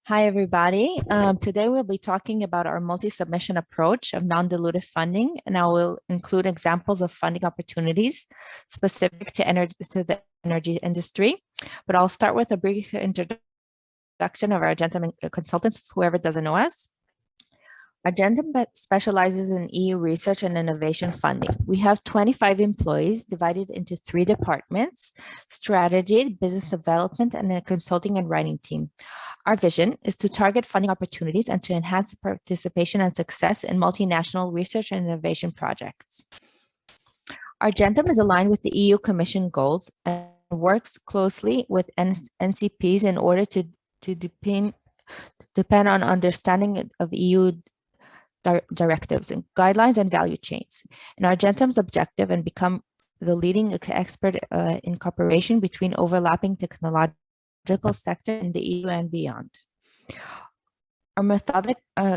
Hi, everybody. Today we'll be talking about our multi-submission approach of non-dilutive funding, and I will include examples of funding opportunities specific to the energy industry. But I'll start with a brief introduction of our Argentum consultants, whoever doesn't know us. Argentum specializes in EU research and innovation funding. We have 25 employees divided into 3 departments: strategy, business development, and a consulting and writing team. Our vision is to target funding opportunities and to enhance participation and success in multinational research and innovation projects. Argentum is aligned with the EU Commission goals and works closely with NCPs in order to depend on understanding of EU directives and guidelines and value chains. And Argentum's objective and become the leading expert in cooperation between overlapping technological sector in the EU and beyond. Our methodic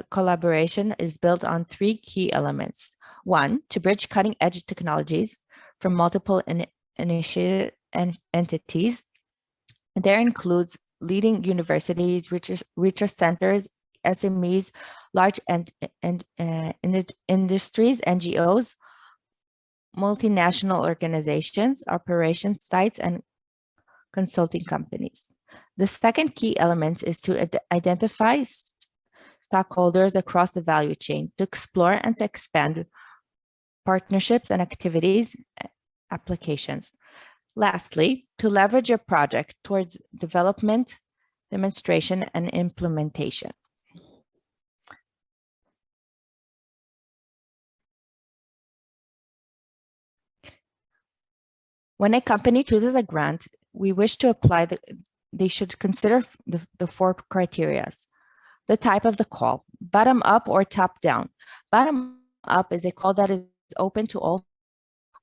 collaboration is built on 3 key elements. 1, to bridge cutting-edge technologies from multiple initiative entities. There includes leading universities, research centers, SMEs, large industries, NGOs, multinational organizations, operation sites, and consulting companies. The second key element is to identify stockholders across the value chain to explore and to expand partnerships and activities applications. Lastly, to leverage your project towards development, demonstration, and implementation. When a company chooses a grant, we wish to apply they should consider the 4 criteria. The type of the call, bottom up or top down. Bottom up is a call that is open to all,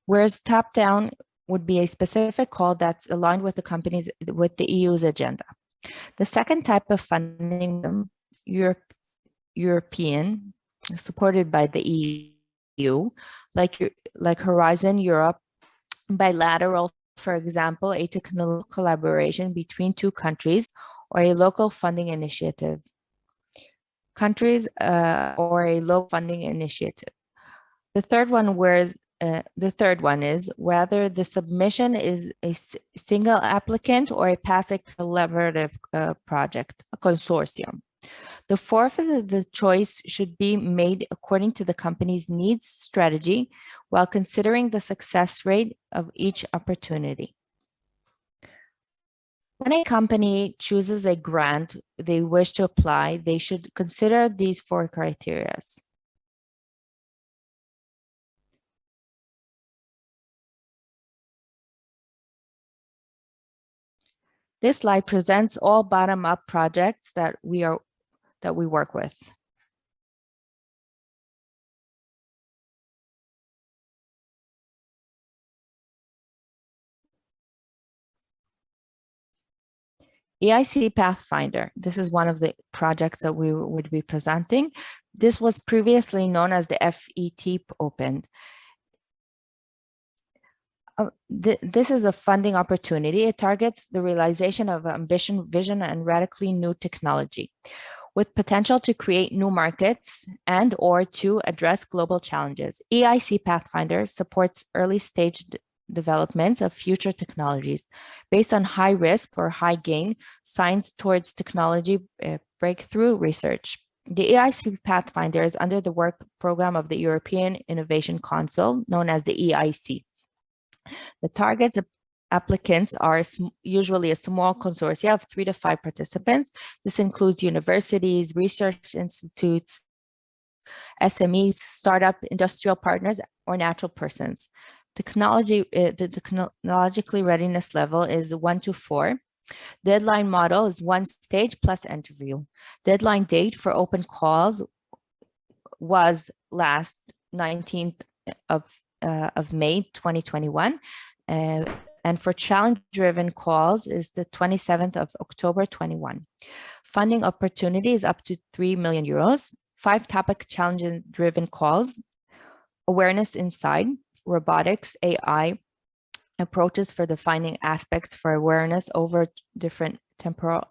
whereas top down would be a specific call that's aligned with the EU's agenda. The second type of funding, European, supported by the EU, like Horizon Europe, bilateral, for example, a technical collaboration between 2 countries or a local funding initiative. Or a low funding initiative. The third one is whether the submission is a single applicant or a passive collaborative project, a consortium. The fourth is the choice should be made according to the company's needs strategy while considering the success rate of each opportunity. When a company chooses a grant they wish to apply, they should consider these 4 criteria. This slide presents all bottom-up projects that we work with. EIC Pathfinder, this is one of the projects that we would be presenting. This was previously known as the FET Opened. This is a funding opportunity. It targets the realization of ambition, vision, and radically new technology with potential to create new markets and or to address global challenges. EIC Pathfinder supports early stage development of future technologies based on high risk or high gain science towards technology breakthrough research. The EIC Pathfinder is under the work program of the European Innovation Council, known as the EIC. The targets applicants are usually a small consortia of 3 to 5 participants. This includes universities, research institutes, SMEs, startup, industrial partners, or natural persons. The technologically readiness level is 1 to 4. Deadline model is 1 stage plus interview. Deadline date for open calls was last 19th of May 2021, and for challenge-driven calls is the 27th of October 21. Funding opportunity is up to 3 million euros. 5 topic challenge-driven calls: awareness inside, robotics, AI, approaches for defining aspects for awareness over different temporal,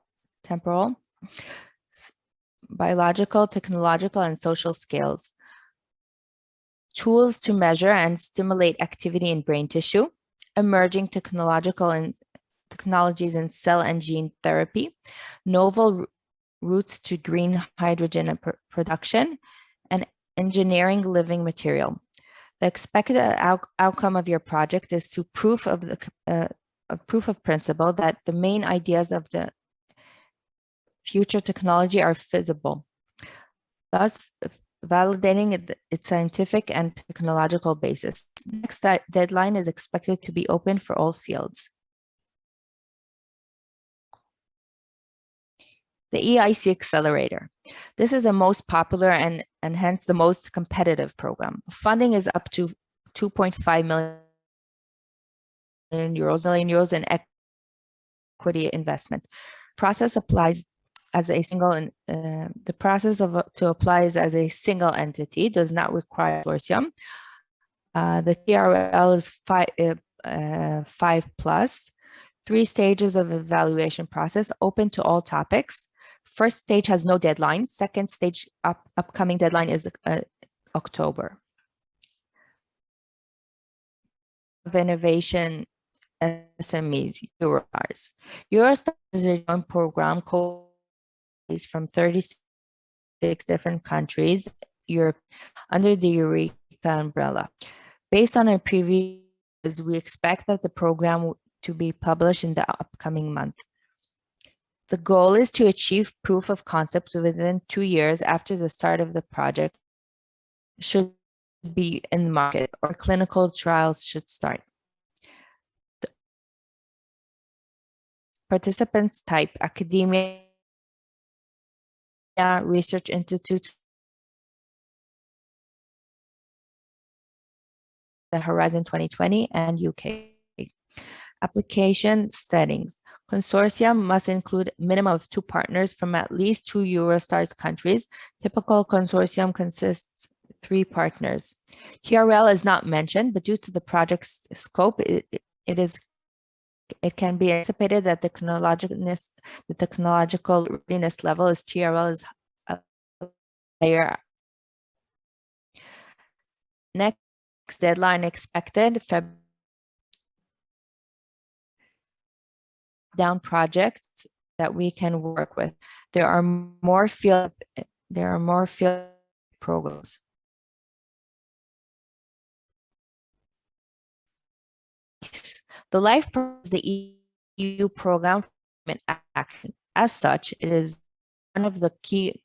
biological, technological, and social scales. Tools to measure and stimulate activity in brain tissue, emerging technologies in cell and gene therapy, novel routes to green hydrogen production, and engineering living material. The expected outcome of your project is to proof of principle that the main ideas of the future technology are feasible, thus validating its scientific and technological basis. Next deadline is expected to be open for all fields. The EIC Accelerator. This is the most popular and hence the most competitive program. Funding is up to 2.5 million euros in equity investment. Process applies as a single, the process to apply is as a single entity, does not require consortium. The TRL is 5+, 3 stages of evaluation process, open to all topics. First stage has no deadline. Second stage upcoming deadline is October. Of innovation SMEs, Eurostars. Eurostars is a joint program from 36 different countries, Europe, under the Eureka umbrella. Based on our previous, we expect that the program to be published in the upcoming month. The goal is to achieve proof of concept within 2 years after the start of the project should be in the market, or clinical trials should start. The participants type academia, research institutes, the Horizon 2020, and UK. Application settings. Consortium must include a minimum of 2 partners from at least 2 Eurostars countries. Typical consortium consists 3 partners. TRL is not mentioned, but due to the project's scope, it can be anticipated that the technological readiness level is TRL is higher. Next deadline expected February. Down projects that we can work with. There are more field programs. The LIFE program is the EU program for action. As such, it is one of the key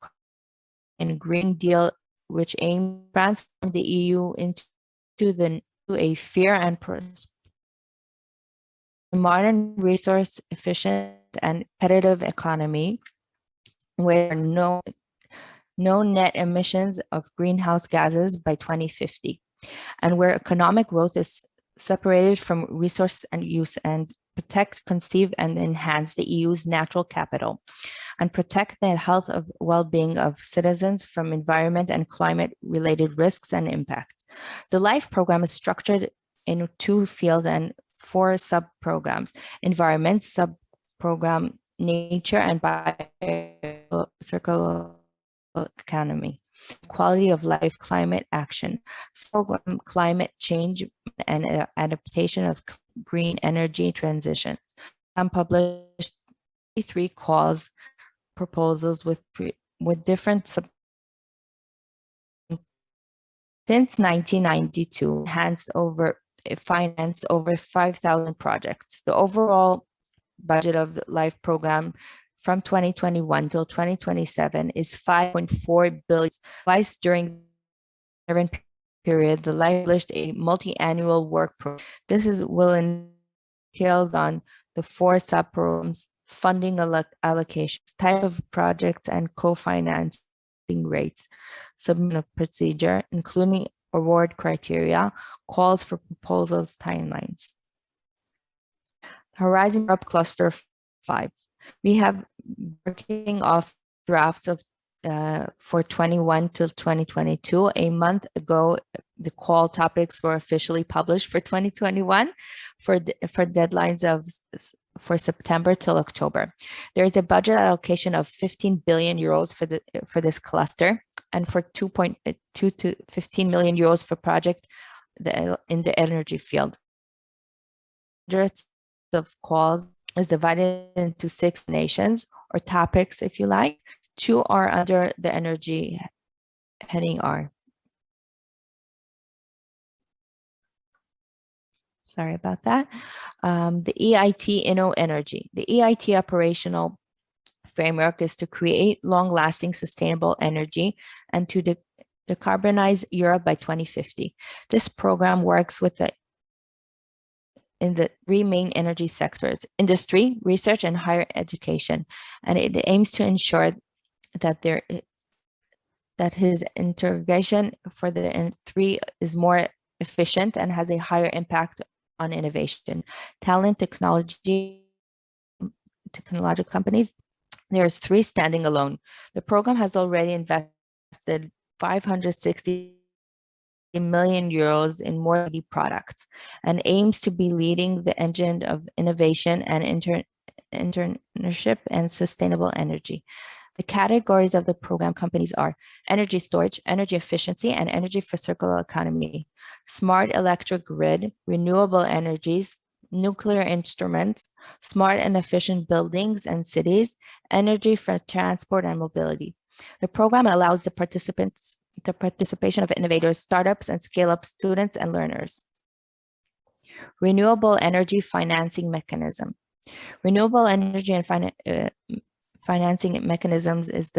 in Green Deal, which aims to transform the EU into a fair and modern, resource efficient and competitive economy where no net emissions of greenhouse gases by 2050, and where economic growth is separated from resource and use, and protect, conceive, and enhance the EU's natural capital, and protect the health of well-being of citizens from environment and climate-related risks and impacts. The LIFE program is structured in 2 fields and 4 sub-programs: environment, sub-program nature, and circular economy. Quality of life, climate action, program climate change and adaptation of green energy transition. And published 3 calls, proposals with different since 1992, financed over 5,000 projects. The overall budget of the LIFE program from 2021 till 2027 is 5.4 billion. Twice during the period, the LIFE published a multi-annual work program. This will entail on the 4 sub-programs, funding allocations, type of projects, and co-financing rates, submission of procedure, including award criteria, calls for proposals, timelines. Horizon Europe Cluster 5. We have working off drafts of for 21 till 2022. A month ago, the call topics were officially published for 2021 for deadlines of for September till October. There is a budget allocation of 15 billion euros for this cluster, and for 2.2 to 15 million euros for project in the energy field. Of calls is divided into 6 nations or topics, if you like. 2 are under the energy heading R. Sorry about that. The EIT InnoEnergy. The EIT operational framework is to create long-lasting sustainable energy and to decarbonize Europe by 2050. This program works in the 3 main energy sectors: industry, research, and higher education, and it aims to ensure that his integration for the 3 is more efficient and has a higher impact on innovation, talent, technological companies. There's 3 standing alone. The program has already invested 560 million euros in more products and aims to be leading the engine of innovation and entrepreneurship and sustainable energy. The categories of the program companies are energy storage, energy efficiency, and energy for circular economy, smart electric grid, renewable energies, nuclear instruments, smart and efficient buildings and cities, energy for transport and mobility. The program allows the participation of innovators, startups, and scale-up students and learners. Renewable energy financing mechanism. Renewable energy and financing mechanisms is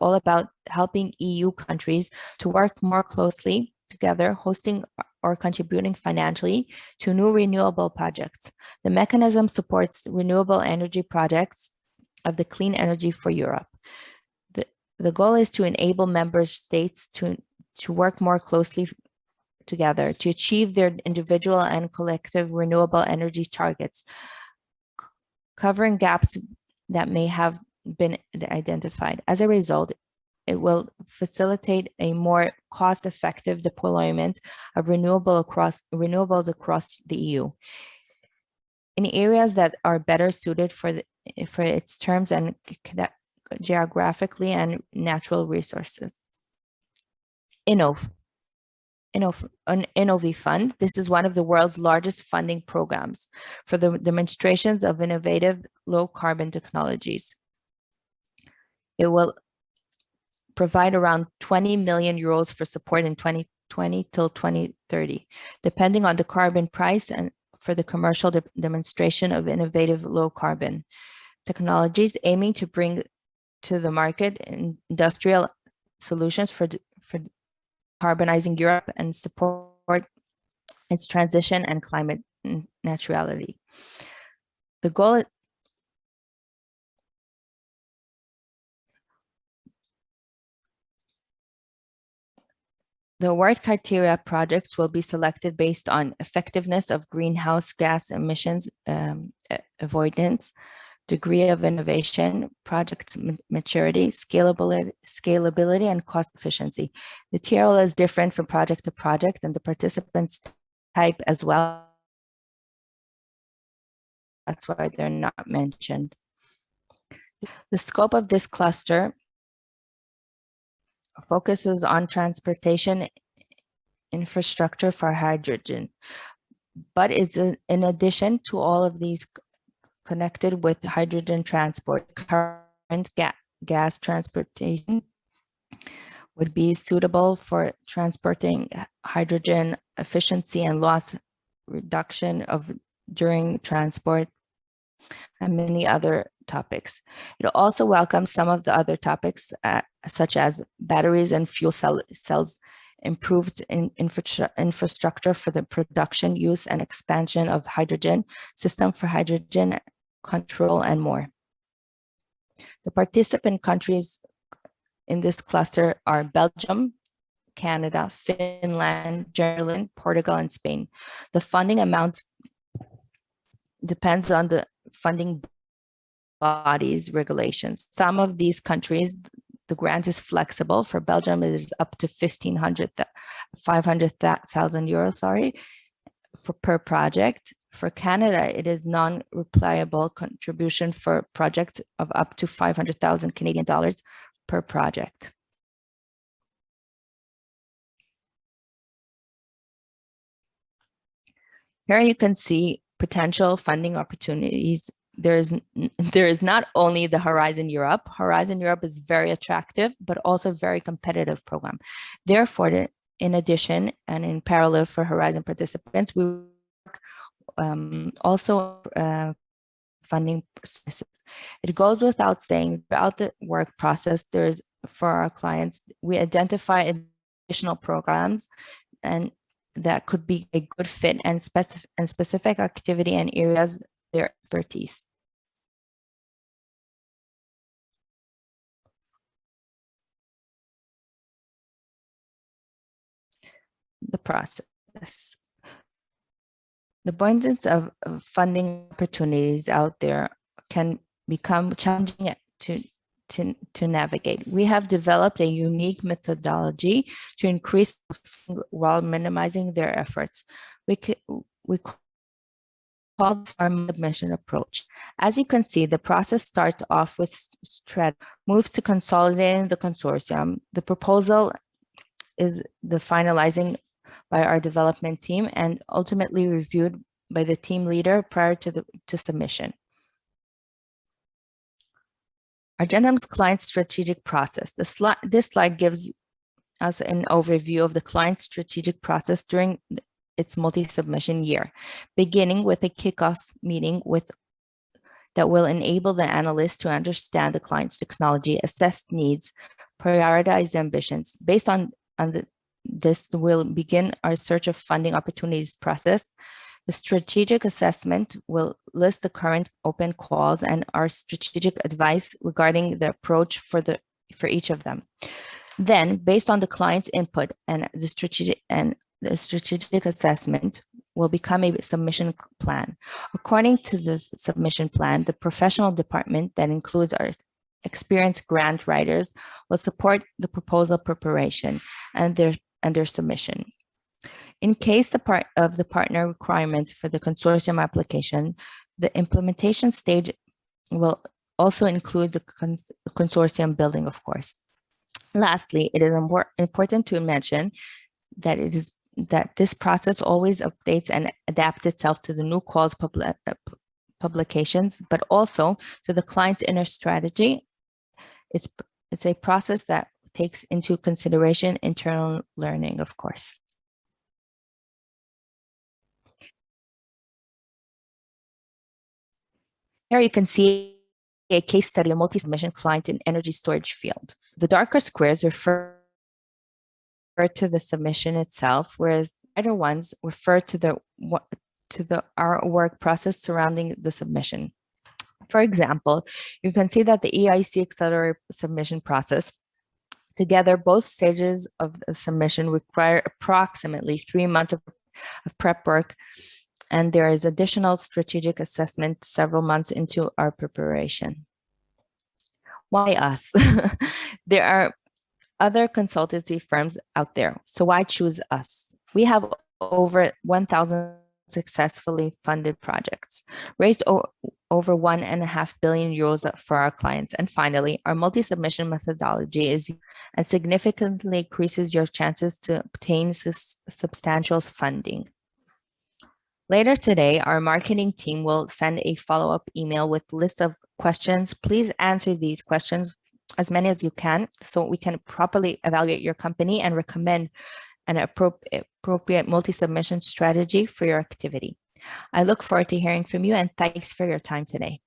all about helping EU countries to work more closely together, hosting or contributing financially to new renewable projects. The mechanism supports renewable energy projects of the clean energy for Europe. The goal is to enable member states to work more closely together to achieve their individual and collective renewable energy targets, covering gaps that may have been identified. As a result, it will facilitate a more cost-effective deployment of renewables across the EU in areas that are better suited for its terms and geographically and natural resources. Innovi Fund. This is one of the world's largest funding programs for the demonstrations of innovative low-carbon technologies. It will provide around 20 million euros for support in 2020 till 2030, depending on the carbon price and for the commercial demonstration of innovative low-carbon technologies, aiming to bring to the market industrial solutions for decarbonizing Europe and support its transition and climate neutrality. The goal The award criteria projects will be selected based on effectiveness of greenhouse gas emissions avoidance, degree of innovation, project maturity, scalability, and cost efficiency. The TRL is different from project to project, and the participants type as well. That's why they're not mentioned. The scope of this cluster focuses on transportation infrastructure for hydrogen, but is in addition to all of these connected with hydrogen transport. Current gas transportation would be suitable for transporting hydrogen efficiency and loss reduction during transport and many other topics. It also welcomes some of the other topics such as batteries and fuel cells, improved infrastructure for the production, use, and expansion of hydrogen, system for hydrogen control, and more. The participant countries in this cluster are Belgium, Canada, Finland, Germany, Portugal, and Spain. The funding amount depends on the funding bodies regulations. Some of these countries, the grant is flexible. For Belgium, it is up to 500,000 euros, per project. For Canada, it is non-replayable contribution for projects of up to 500,000 Canadian dollars per project. Here you can see potential funding opportunities. There is not only the Horizon Europe. Horizon Europe is very attractive, but also very competitive program. Therefore, in addition and in parallel for Horizon participants, we also funding services. It goes without saying, throughout the work process, there's for our clients, we identify additional programs and that could be a good fit and specific activity and areas their expertise. The process. The abundance of funding opportunities out there can become challenging to navigate. We have developed a unique methodology to increase while minimizing their efforts. We call this our submission approach. As you can see, the process starts off with strategy, moves to consolidating the consortium. The proposal is the finalizing by our development team and ultimately reviewed by the team leader prior to submission. Argentum's client strategic process. This slide gives us an overview of the client's strategic process during its multi-submission year, beginning with a kickoff meeting that will enable the analyst to understand the client's technology, assess needs, prioritize ambitions. Based on this, we'll begin our search of funding opportunities process. The strategic assessment will list the current open calls and our strategic advice regarding the approach for each of them. Then, based on the client's input and the strategic assessment will become a submission plan. According to the submission plan, the professional department that includes our experienced grant writers will support the proposal preparation and their submission. In case the partner requirements for the consortium application, the implementation stage will also include the consortium building, of course. Lastly, it is important to mention that this process always updates and adapts itself to the new calls publications, but also to the client's inner strategy. It's a process that takes into consideration internal learning, of course. Here you can see a case study of multi-submission client in energy storage field. The darker squares refer to the submission itself, whereas lighter ones refer to our work process surrounding the submission. For example, you can see that the EIC accelerator submission process, together both stages of the submission require approximately 3 months of prep work, and there is additional strategic assessment several months into our preparation. Why us? There are other consultancy firms out there, so why choose us? We have over 1,000 successfully funded projects, raised over 1.5 billion euros for our clients. And finally, our multi-submission methodology and significantly increases your chances to obtain substantial funding. Later today, our marketing team will send a follow-up email with lists of questions. Please answer these questions, as many as you can, so we can properly evaluate your company and recommend an appropriate multi-submission strategy for your activity. I look forward to hearing from you, and thanks for your time today.